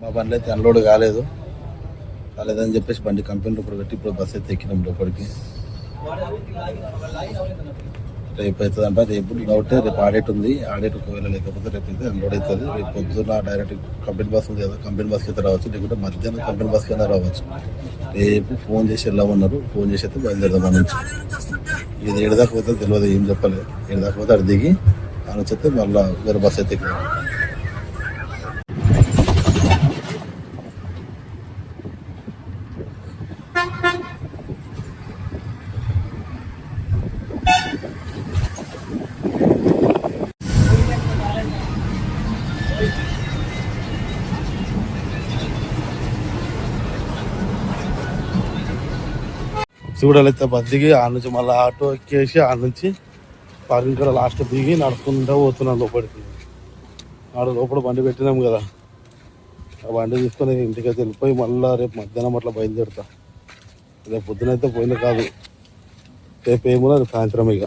మా బండి అయితే అన్లోడ్ కాలేదని చెప్పేసి బండి కంపెనీలో ఇప్పుడు పెట్టి ఇప్పుడు బస్సు అయితే ఎక్కినాం లోపలికి. రేపు అవుతుంది అంటే రేపు డౌట్, రేపు ఆడేట్ ఉంది. ఆడేట్ ఒకవేళ లేకపోతే రేపు అయితే అన్లోడ్ అవుతుంది. రేపు పొద్దున్న డైరెక్ట్ కంపెనీ బస్ ఉంది కదా, కంపెనీ బస్కి అయితే రావచ్చు, లేకుంటే మధ్యాహ్నం కంపెనీ బస్కి అయినా రావచ్చు. రేపు ఫోన్ చేసి వెళ్ళమన్నారు, ఫోన్ చేసి అయితే బయలుదేరదాం మన నుంచి. ఇది ఏడదాకా పోతే తెలియదు, ఏం చెప్పలేదు. ఏడదాకా పోతే అక్కడ దిగి ఆ నుంచి అయితే మళ్ళీ వేరే బస్సు అయితే ఇక్కడ చూడాలైతే బస్ దిగి ఆ నుంచి మళ్ళీ ఆటో ఎక్కేసి ఆ నుంచి పార్కింగ్ కూడా లాస్ట్ దిగి నడుచుకుంటూ పోతున్నాను లోపలికి. ఆడ లోపల బండి పెట్టినాం కదా, ఆ బండి తీసుకొని ఇంటికైతే వెళ్ళిపోయి మళ్ళీ రేపు మధ్యాహ్నం అట్లా బయలుదేరుతా. రేపు పొద్దునైతే పోయిన కాదు, రేపు ఏమున్నా రేపు సాయంత్రం ఇక.